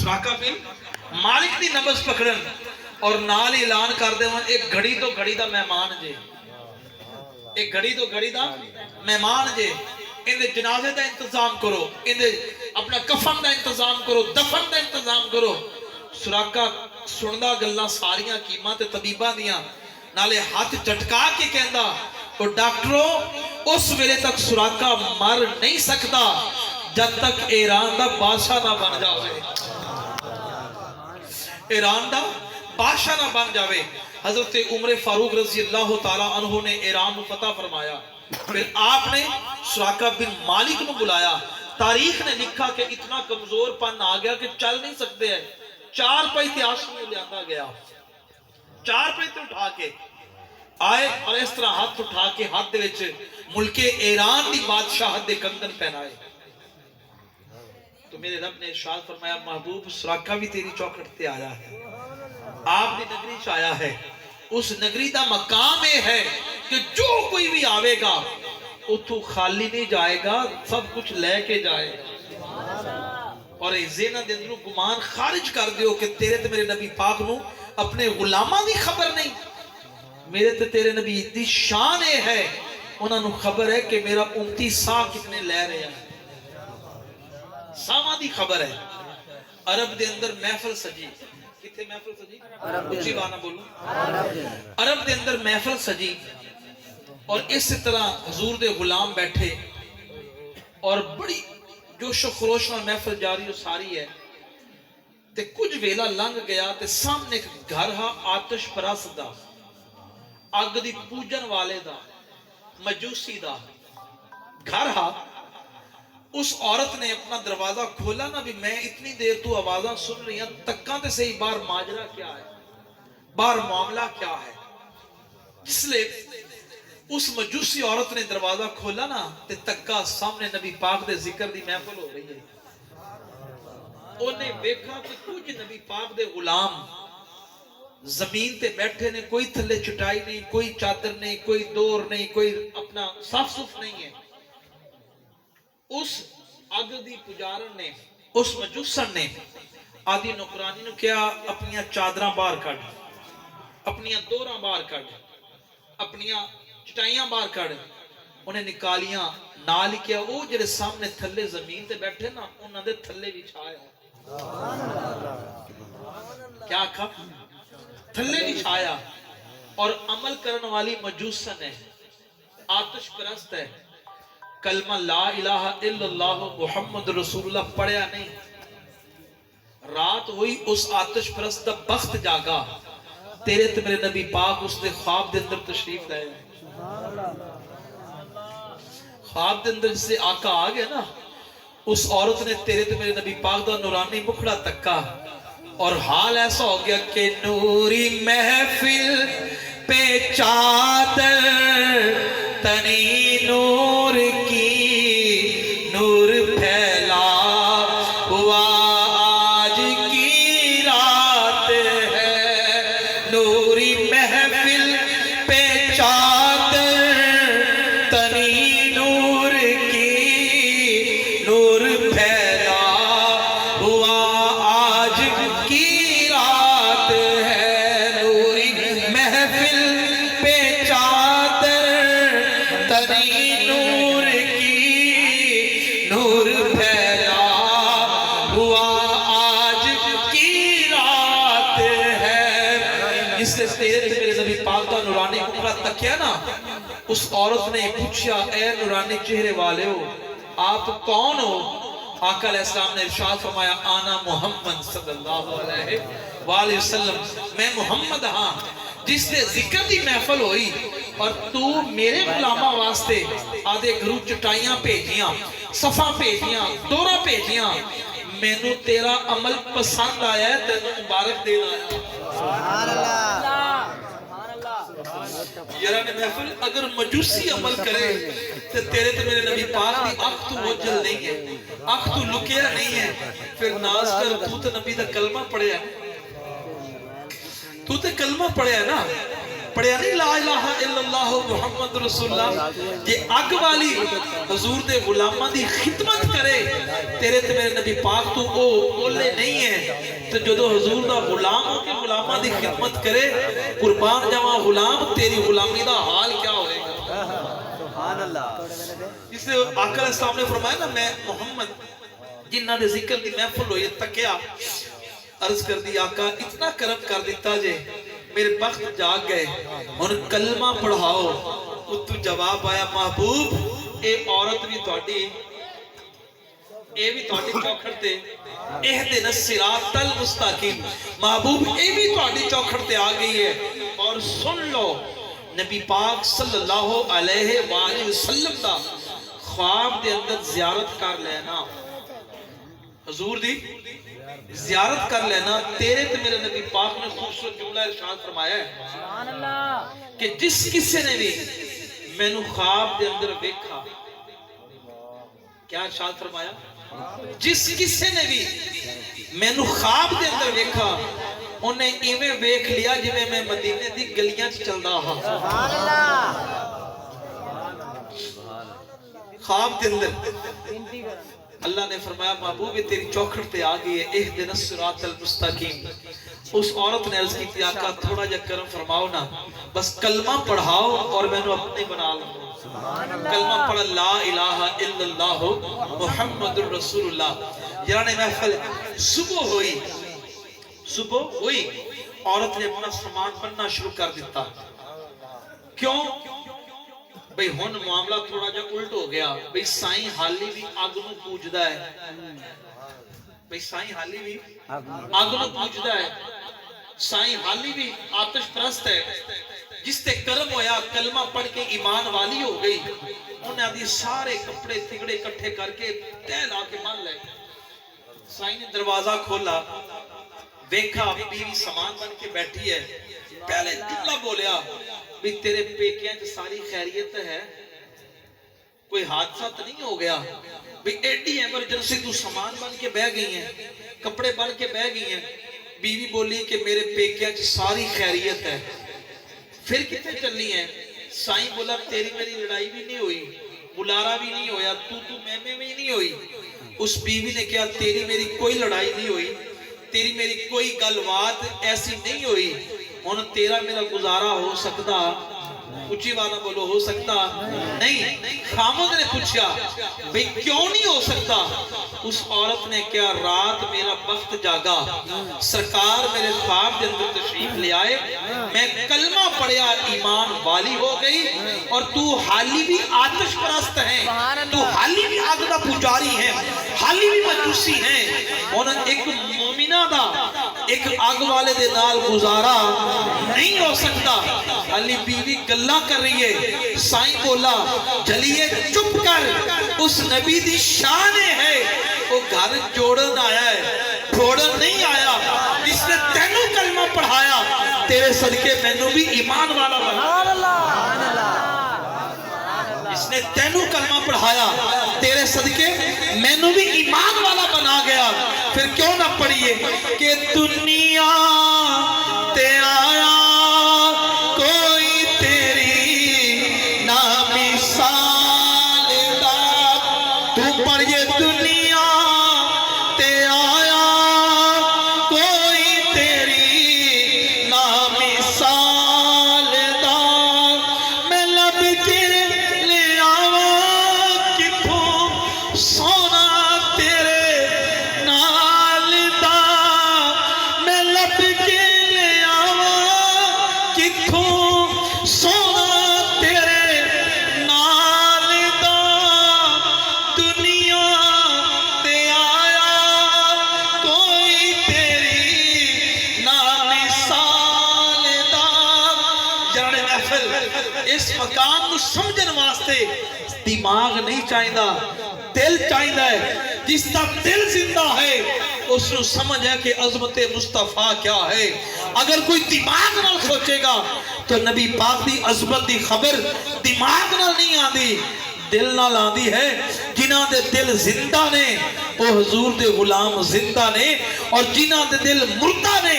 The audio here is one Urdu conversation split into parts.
سراقہ بن مالک دی نبض پکڑن اور نال اعلان کر دے ایک گھڑی تو گھڑی دا مہمان جے، ایک گھڑی تو گھڑی دا مہمان جے، اندے جنازے دا انتظام کرو، اندے اپنا کفن دا انتظام کرو، دفن دا انتظام کرو۔ سراقہ سندا گلاں ساریاں کیماں تے طبیباں دیاں، نالے ہاتھ جھٹکا کے کہندا اور ڈاکٹروں اس ویلے تک سراقہ مر نہیں سکتا جب تک ایران دا بادشاہ نہ بن جاوے، ایران دا بادشاہ نہ بن جاوے۔ حضرت عمر فاروق رضی اللہ تعالیٰ عنہ نے ایران کو فتح فرمایا، پھر آپ نے سراقہ بن مالک کو بلایا۔ تاریخ نے لکھا کہ اتنا کمزور پن آ گیا کہ چل نہیں سکتے ہیں، 4 پہیتے آسمان میں لے آندا گیا، 4 پہیتے اٹھا کے آئے اور اس طرح ہاتھ اٹھا کے ہاتھ دے وچ ملک ایران دی بادشاہت دے کنگن پہنائے۔ تو میرے رب نے ارشاد فرمایا محبوب سراقہ بھی تیری چوکھٹ تے آیا ہے، آپ دی نگری چ آیا ہے۔ اس نگری دا مقام یہ ہے کہ جو کوئی بھی آوے گا اتھو خالی نہیں جائے گا، سب کچھ لے کے جائے گا۔ اور اے ذہن دے اندروں گمان خارج کر دیو کہ تیرے تے میرے نبی پاک نو اپنے غلاماں دی خبر نہیں، میرے تے تیرے نبی دی شان یہ ہے انہاں نو خبر ہے کہ میرا امتی سا کتنے لے رہے ہیں، ساواں دی خبر ہے۔ عرب دے اندر محفل سجی، کتنے محفل سجی؟ اچھی بانا بولو، عرب دے اندر محفل سجی اور اس طرح حضور دے غلام بیٹھے اور بڑی جوش و خروش میں محفل جاری و ساری ہے۔ تے کچھ ویلا لنگ گیا تے سامنے ایک گھر ہا آتش پرست دا، اگ دی پوجن والے دا، مجوسی دا گھر ہا۔ اس عورت نے اپنا دروازہ کھولا نا بھی میں اتنی دیر تو آوازاں سن رہی ہیں، تکاں تے صحیح باہر ماجرا کیا ہے، باہر معاملہ کیا ہے۔ اس لئے اس مجوسی عورت نے دروازہ کھولا نا تے تکا سامنے نبی پاک دے ذکر دی محفل ہو رہی ہے۔ انہیں دیکھا کہ کچھ نبی پاک دے غلام زمین تے بیٹھے نے، کوئی تھلے چٹائی نہیں، کوئی چادر نہیں، کوئی دور نہیں، کوئی اپنا صاف صف نہیں ہے۔ اس اگ دی پجارن نے، اس مجوسن نے آدھی نوکرانی نو کیا اپنیاں چادراں باہر کڑ، اپنیاں دوراں باہر کڑ، اپنیاں چٹائیاں باہر کڑ، انہیں نکالیاں نال کیا وہ جڑے سامنے تھلے زمین تے بیٹھے نا انہاں دے تھلے بھی چھایا۔ کیا کھا؟ تھلے بھی چھایا۔ اور عمل کرن والی مجوسن ہے، آتش پرست ہے، کلمہ لا الہ الا اللہ محمد رسول اللہ پڑھیا نہیں۔ رات ہوئی اس آتش پرست دا بخت جاگا، تیرے تے میرے نبی پاک اس دے خواب دے اندر تشریف لائے۔ خواب دے اندر جسے آقا آ گیا نا، اس عورت نے تیرے تے میرے نبی پاک دا نورانی مکھڑا تکا اور حال ایسا ہو گیا کہ نوری محفل پہ چادر تنی نور کی، نور پھیلا ہوا آج کی رات ہے۔ نوری محفل پہ چادر تنی نور کی، نور پھیلا ہوا آج کی رات ہے۔ نوری محفل پہ چادر تنی نور کی، نور پھیلا ہوا آج کی رات ہے۔ جس سے تیرے میرے نبی پاک کا نورانی مکھڑا تکیا نا، اس عورت نے پوچھا اے نورانی چہرے والے ہو آپ کون ہو؟ آقا علیہ السلام نے ارشاد فرمایا آنا محمد صلی اللہ علیہ وآلہ وسلم، میں محمد ہاں جس نے ذکر دی محفل ہوئی اور تو میرے غلامہ واسطے آدھے گھرو چٹائیاں بھیجیاں، صفا بھیجیاں، دورہ بھیجیاں، میں نو تیرا عمل پسند آیا ہے، تینو مبارک دینا ہے۔ سبحان اللہ۔ یران محفل اگر مجوسی عمل کرے تو تیرے تو میرے نبی پاک دی آنکھ تو وجل نہیں ہے، آنکھ تو لکیا نہیں ہے، پھر ناز کر تو نبی دا کلمہ پڑھے ہے، تو تے کلمہ پڑھے ہے نا، پڑھیا نہیں لا الہ الا اللہ محمد رسول اللہ جے اگ والی حضور دے غلاماں دی خدمت کرے تیرے تے میرے نبی پاک تو او بولے نہیں ہے تو جدو حضور دا غلام ہو کے غلاماں دی خدمت کرے قربان جاواں غلام تیری غلامی دا حال کیا ہوئے گا سبحان اللہ اس نے آقا علیہ السلام نے فرمایا نا میں محمد جنہ دے ذکر دی محفل ہوئی تکیا عرض کر دی آقا اتنا کرم کر دیتا جے میرے بخت جاگ گئے ان کلمہ پڑھاؤ تو جواب آیا محبوب اے عورت بھی تھوڑی اے بھی تھوڑی چوکھٹ تے اہدنا الصراط المستقیم محبوب اے بھی تھوڑی چوکھٹ تے آ گئی ہے اور سن لو نبی پاک صلی اللہ علیہ وآلہ وسلم دا خواب دے اندر زیارت کر لینا حضور دی زیارت کر لینا تیرے تے میرے نبی پاک نے خوبصورت جملہ ارشاد فرمایا ہے سبحان اللہ کہ جس کسی نے بھی میں نو خواب دے اندر دیکھا کیا ارشاد فرمایا جس کسی نے بھی میں نو خواب دے اندر دیکھا انہیں ایویں ویکھ لیا جی میں مدینے دی گلیاں چل رہا سبحان اللہ خواب دے اندر اللہ نے فرمایا محبوب تیری چوکھٹ تے آ گئی ہے اہدنا الصراط المستقیم اس عورت نے عرض کی تھی آقا تھوڑا جا کرم فرماؤ نا بس کلمہ پڑھاؤ اور میں نے اپنے بنا لوں کلمہ پڑھا لا الہ الا اللہ محمد رسول اللہ یعنی محفل صبح ہوئی عورت نے اپنا سامان بننا شروع کر دیتا کیوں بھئی ہون معاملہ تھوڑا جا الٹ ہو گیا بھئی سائیں حالی بھی آگ نو پوجدہ ہے بھئی سائیں حالی بھی آگ نو پوجدہ ہے سائیں حالی بھی آتش پرست ہے جس تے کرم ہویا کلمہ پڑھ کے ایمان والی ہو گئی انہیں آدھی سارے کپڑے تھگڑے کٹھے کر کے تیل آ کے مان لے سائیں نے دروازہ کھولا دیکھا بیوی سامان بن کے بیٹھی ہے پہلے جملہ بولیا بھی تیرے پیکیاں جو ساری خیریت ہے کوئی حادثہ تو نہیں ہو گیا بھی ایڈی ایمرجنسی تو سامان بن کے بہ گئی ہیں کپڑے بن کے بہ گئی ہیں بیوی بولی کہ میرے پیکیاں جو ساری خیریت ہے پھر کتنے چلنی ہے سائیں بولا تیری میری لڑائی بھی نہیں ہوئی بلارا بھی نہیں ہویا تو میں بھی نہیں ہوئی اس بیوی نے کہا تیری میری کوئی لڑائی نہیں ہوئی تیری میری کوئی گلوات ایسی نہیں ہوئی ان تیرا میرا گزارا ہو سکتا اچھی والا بولو ہو سکتا نہیں خامد نے پوچھا بھئی کیوں نہیں ہو سکتا اس عورت نے کیا رات میرا بخت جاگا سرکار میرے خواب کے اندر تشریف لے آئے میں کلمہ پڑھیا ایمان والی ہو گئی اور تو حالی بھی آتش پرست ہیں تو حالی بھی آگ دا پجاری ہیں حالی بھی مجوسی ہیں اور ایک مومنہ دا ایک آگ والے دے نال گزارا نہیں ہو سکتا علی بیوی گلہ کر رہی ہے سائیں بولا جلیے چپ کر اس نبی دی شان ہے وہ گھر جوڑن آیا ہے پھوڑن نہیں آیا جس نے تینوں کلمہ پڑھایا تیرے صدقے مینوں بھی ایمان والا بنا جس نے تینوں کلمہ پڑھایا تیرے صدقے مینوں بھی ایمان والا بنا گیا پھر کیوں نہ پڑھیے کہ دنیا تے آیا کوئی تیری نا مثال دا تو پڑھیے دنیا تے آیا کوئی تیری نا مثال دا میں لب کے لے آواں کتھوں سونا تیرے نال دا میں لب کے لے آواں کتھوں سونا تیرے نال دا دنیا تے آیا کوئی تیری نا مثال دا جانے محفل اس مقام کو سمجھن واسطے دماغ نہیں چاہیدہ دل چاہیدہ ہے جس کا دل زندہ ہے اس نے سمجھ ہے کہ عظمت مصطفیٰ کیا ہے اگر کوئی دماغ نہ سوچے گا تو نبی پاک دی عظمت دی خبر دماغ نہ نہیں آدھی دل نہ لاندی ہے جنہ دے دل زندہ نے وہ حضور دے غلام زندہ نے اور جنہ دے دل مردہ نے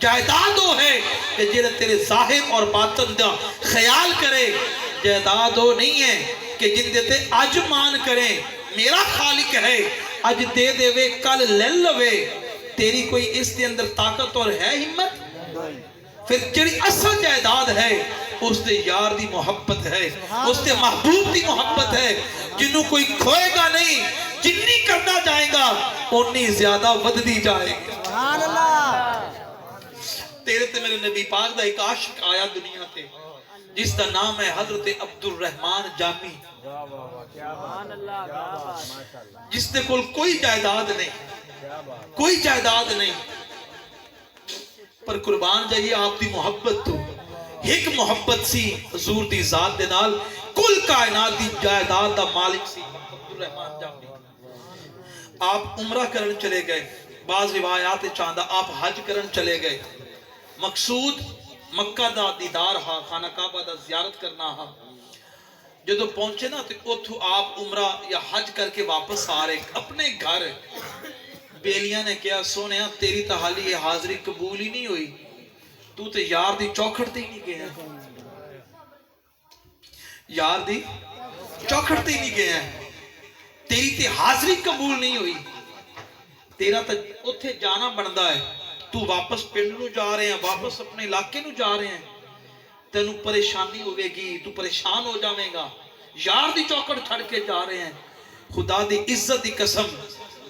جائیداد وہ ہے کہ جڑا تیرے ظاہر اور باطن دا خیال کرے. جائیداد وہ نہیں ہے کہ جن دیتے اج مان کریں. میرا خالق ہے اج دے دے وے کل لے لوے. تیری کوئی اس دے اندر طاقت اور ہے ہمت؟ پھر جڑی اصل جائیداد ہے اس دے یار دی محبت ہے, اس دے محبوب دی محبت ہے, جنہوں کوئی کھوئے گا نہیں. جنی کرنا جائے گا اتنی زیادہ ودی جائے گا. سبحان اللہ. تیرے تے میرے نبی پاک دا ایک عاشق آیا دنیا تے جس دا نام ہے حضرت عبد الرحمن جامی, سبحان اللہ. جس دے کول کوئی جائیداد نہیں, کوئی جائیداد نہیں, پر قربان جائیے آپ دی محبت تو ایک محبت سی حضور دی ذات دے نال. کل کائنات دی جائیداد دا مالک سی عبد الرحمن جامی. آپ عمرہ کرن چلے گئے, بعض روایات چاندہ آپ حج کرن چلے گئے. مقصود مکہ دا دیدار ہا, خانہ کعبہ دا زیارت کرنا ہا. جدو پہنچے نا تو اتھو آپ عمرہ یا حج کر کے واپس آ رہے اپنے گھر. بیلیاں نے کیا سونیا تیری تا حالی یہ حاضری قبول ہی نہیں ہوئی, تو تے یار دی چوکھٹ تے ہی نہیں گیا, یار دی چوکھٹ تے ہی نہیں گیا, تیری تے حاضری قبول نہیں ہوئی. تیرا تا اتھے جانا بندا ہے, تو واپس پنڈ نو جا رہے ہیں, واپس اپنے علاقے نو جا رہے ہیں, تینوں پریشانی ہوئے گی, تو پریشان ہو جاویں گا. یار دی چوکھٹ چھڑ کے جا رہے ہیں. خدا دی عزت دی قسم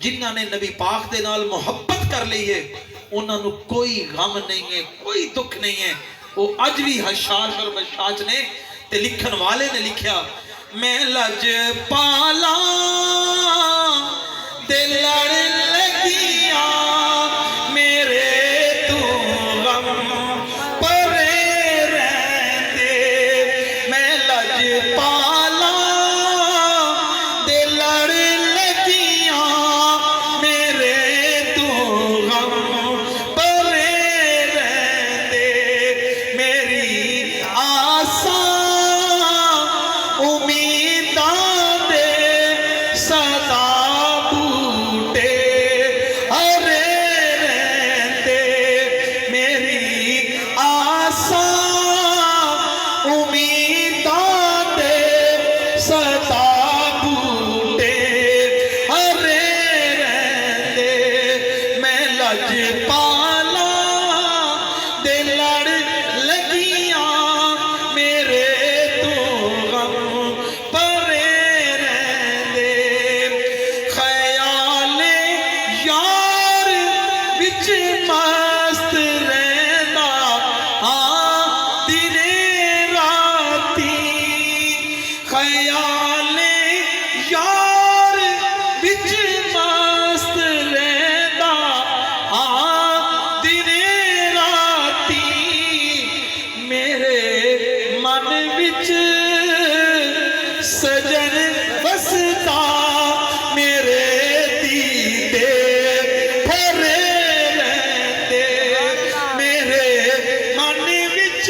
جنہاں نے نبی پاک دے نال محبت کر لی ہے انہاں نو کوئی غم نہیں ہے, کوئی دکھ نہیں ہے. وہ اج بھی حشاش اور بشاش نے تے لکھن والے نے لکھیا میں لج پالا تے لڑ لگیاں میرے تو غم پرے رہندے. میں لج پالا تے لڑ لگیاں میرے تو غم پرے رہندے. میری آساں امیداں دے صدا بوٹے ہرے رہندے. میری آساں امیداں دے صدا بوٹے ہرے رہندے. میں لج پالا دے لڑ لگیاں میرے تو غم پرے رہندے. خیال یار وچ مست رہندا ہاں دنے راتی. خیال یار وچ مست رہندا ہاں دنے راتی. میرے من وچ سجن وسدا میرے دیدے پھرے رہندے. میرے من وچ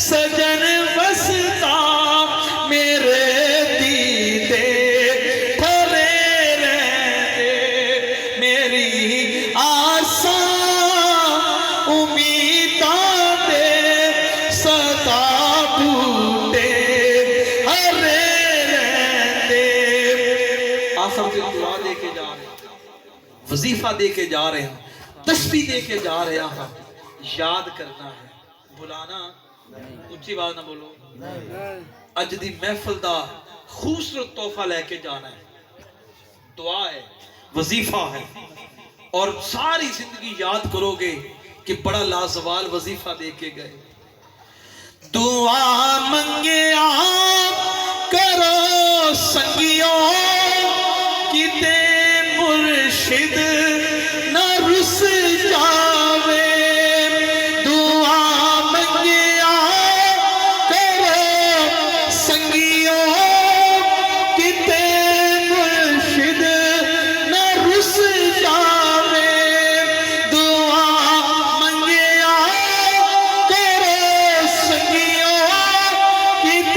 سجن وسدا میرے دیدے پھرے رہندے. میری آساں امیداں دے صدا بوٹے ہرے رہندے. آخر سے دعا دے کے جا رہے ہیں, وظیفہ دے کے جا رہے ہیں, تسبیح دے کے جا رہے ہیں. یاد کرنا ہے, بلانا. اچھی بات نہ بولو. اج دی محفل دا خوبصورت تحفہ لے کے جانا ہے. دعا ہے, وظیفہ ہے, اور ساری زندگی یاد کرو گے کہ بڑا لازوال وظیفہ دے کے گئے. دعا منگیا کرو سنگیوں کتے مرشد نہ رس جاوے. دعا منگیا کرو سنگیوں کتے مرشد نہ رس جاوے. دعا منگیا کرو سنگیوں کتے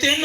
3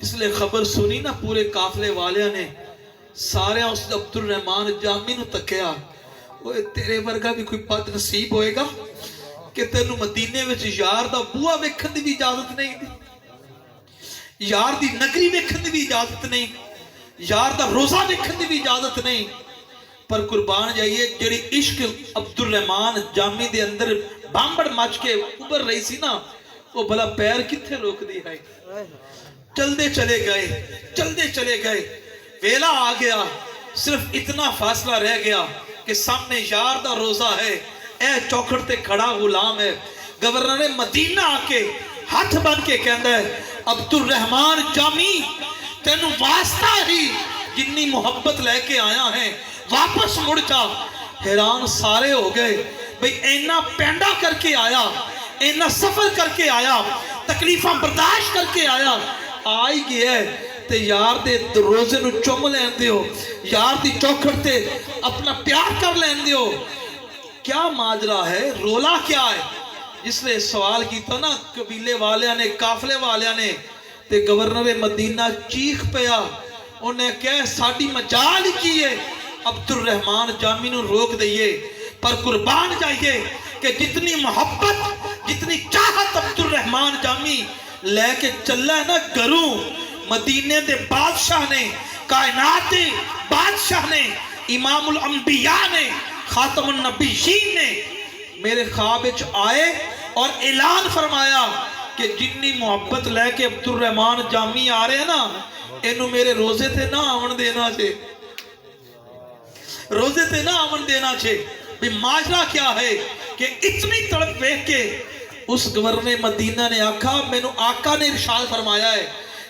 اس لیے خبر سنی نا پورے قافلے والے نے سارے اس عبد الرحمان جامی نو تکیا اوے تیرے ورگا بھی کوئی بد نصیب ہوئے گا کہ تینوں مدینے وچ یار دا بوا ویکھن دی بھی اجازت نہیں دی یار دی نگری ویکھن دی بھی اجازت نہیں یار دا روزہ ویکھن دی بھی اجازت نہیں پر قربان جائیے جڑی عشق عبد الرحمان جامی دے اندر بامبڑ مچ کے ابھر رہی سی نا وہ بھلا پیر کتھے روک دی ہے چلدے چلے گئے ویلا آ گیا صرف اتنا فاصلہ رہ گیا کہ سامنے یار دا روزہ ہے اے چوکھڑ تے کھڑا غلام ہے گورنر مدینہ آ کے ہاتھ بن کے کہندا ہے عبد الرحمان جامی تینوں واسطہ ہی جنی محبت لے کے آیا ہے واپس مڑ جا حیران سارے ہو گئے بھئی اینا پینڈا کر کے آیا اینا سفر کر کے آیا تکلیفاں برداشت کر کے آیا آئی گیا ہے تے یار دے روزے نو چوم لین دیو یار دی چوکھڑ تے اپنا پیار کر لین دیو کیا ماجرا ہے رولا کیا ہے جس نے سوال کیتا نا قبیلے والیاں نے قافلے والیاں نے تے گورنر مدینہ چیخ پیا انہیں کہا ساڑی مجال ہی کیے عبد الرحمان جامی نو روک دئیے پر قربان جائیے کہ جتنی محبت جتنی چاہت عبد الرحمان جامی لے کے چلا ہے نا گھروں مدینے دے بادشاہ نے کائنات دے بادشاہ نے امام الانبیاء نے خاتم النبیین نے میرے خواب وچ آئے اور اعلان فرمایا کہ جنی محبت لے کے عبد الرحمان جامی آ رہے ہیں نا انہوں میرے روزے تے نہ آمن دینا چھے روزے تے نہ آمن دینا چھے بھی ماجرہ کیا ہے کہ اتنی تڑپ بیک کے اس گورنر مدینہ نے آقا نے ارشاد فرمایا ہے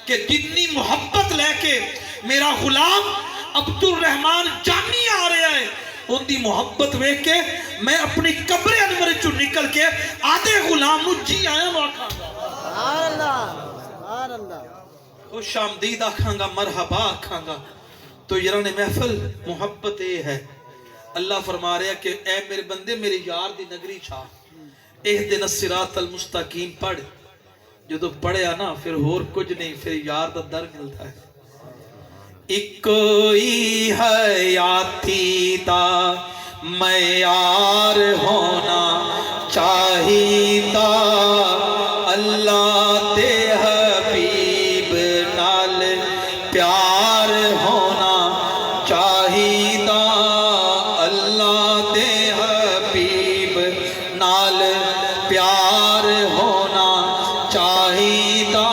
کہ جتنی محبت لے کے میرا غلام عبد الرحمان جامی آ رہا ہے ان دی محبت بیک کے میں اپنی قبر انور چو نکل کے آدھے غلام نو جی آیا نو آکھاں گا سبحان اللہ سبحان اللہ خوش آمدید آکھاں گا مرحبا آکھاں گا تو یران محفل محبت اے ہے اللہ فرما رہا ہے کہ اے میرے بندے میرے یار دی نگری چھا اہدنا الصراط المستقیم پڑھ جو پڑھیا نا پھر اور کچھ نہیں پھر یار دا در ملتا ہے ایک کوئی حیاتی دا معیار ہونا چاہیتا اللہ تے حبیب نال پیار ہونا چاہیتا اللہ تے حبیب نال پیار ہونا چاہیتا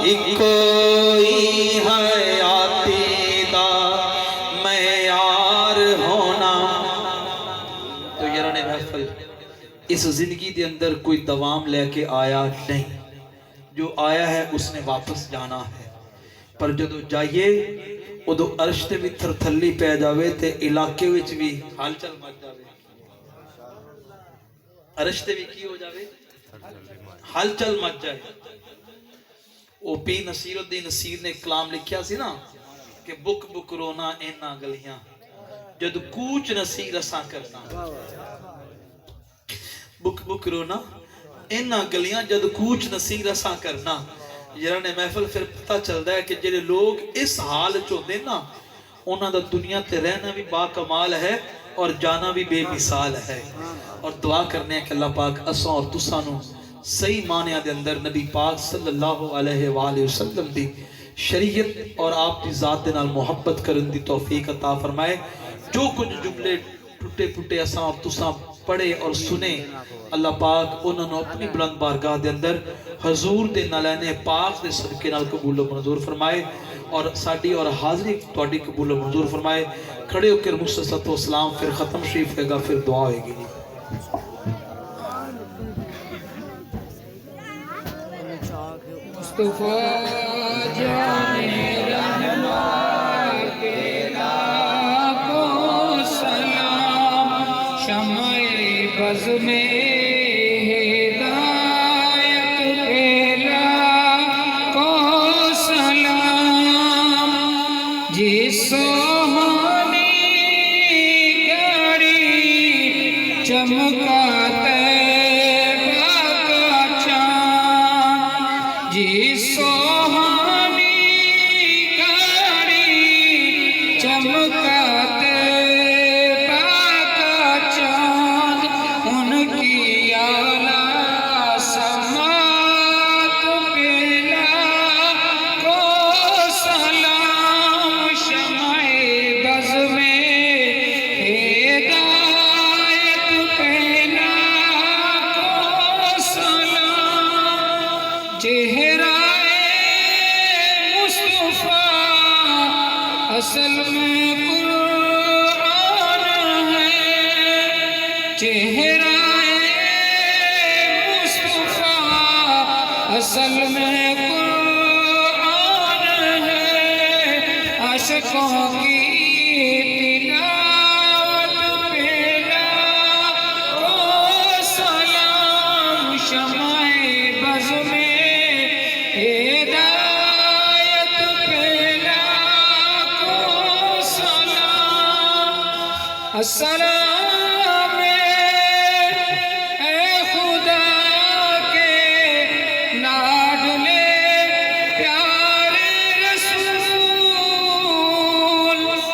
ایک کوئی حیاتی دا معیار ہونا تو یاران محفل اس زندگی دے اندر کوئی دوام لے کے آیا نہیں جو آیا ہے اس نے واپس جانا ہے پر جدو جائیے ادو عرش تے بھی تھر تھلی پہ جاوے تے علاقے وچ بھی حال چل مچ جاوے عرش تے بھی کی ہو جاوے حال چل مچ جائے او پی نصیر الدین نصیر نے کلام لکھیا سی نا کہ بک بک رونا اینا گلیاں جد کوچ نصیر اساں کرنا بک بک رونا اینا گلیاں جد کوچ نصیر اساں کرنا یران محفل پھر پتہ چلتا ہے کہ جنہیں لوگ اس حال چوندے نا انہاں دا دنیا تے رہنا بھی با کمال ہے اور جانا بھی بے مثال ہے اور دعا کرنے ہیں کہ اللہ پاک اساں اور تسانو صحیح معنی دے اندر نبی پاک صلی اللہ علیہ وآلہ وسلم دی شریعت اور آپ دی ذات دے نال محبت کرن دی توفیق عطا فرمائے جو کچھ جملے ٹوٹے پھٹے اساں اور تساں پڑھے اور سنے اللہ پاک انہوں نے اپنی بلند بارگاہ دے اندر حضور دے نالین پاک دے صدقے نال قبول و منظور فرمائے اور ساڑی اور حاضری توڑی قبول و منظور فرمائے کھڑے ہو کر مصطفیٰ و اسلام پھر ختم شریف ہے گا پھر دعا ہوئے گی مصطفیٰ جانے رحمہ کے لاکھوں سلام شمع بز میں ہدایت کے لاکھوں سلام جس سوہنی گھڑی چمکا طیبہ کا چاند جس سوہنی اصل میں قرآن ہے چہرہ مصطفیٰ، اصل میں قرآن ہے عاشقوں کی تلاوت پہ لاکھوں سلام، شمع بز میں ہدایت پہ لاکھوں سلام، السلام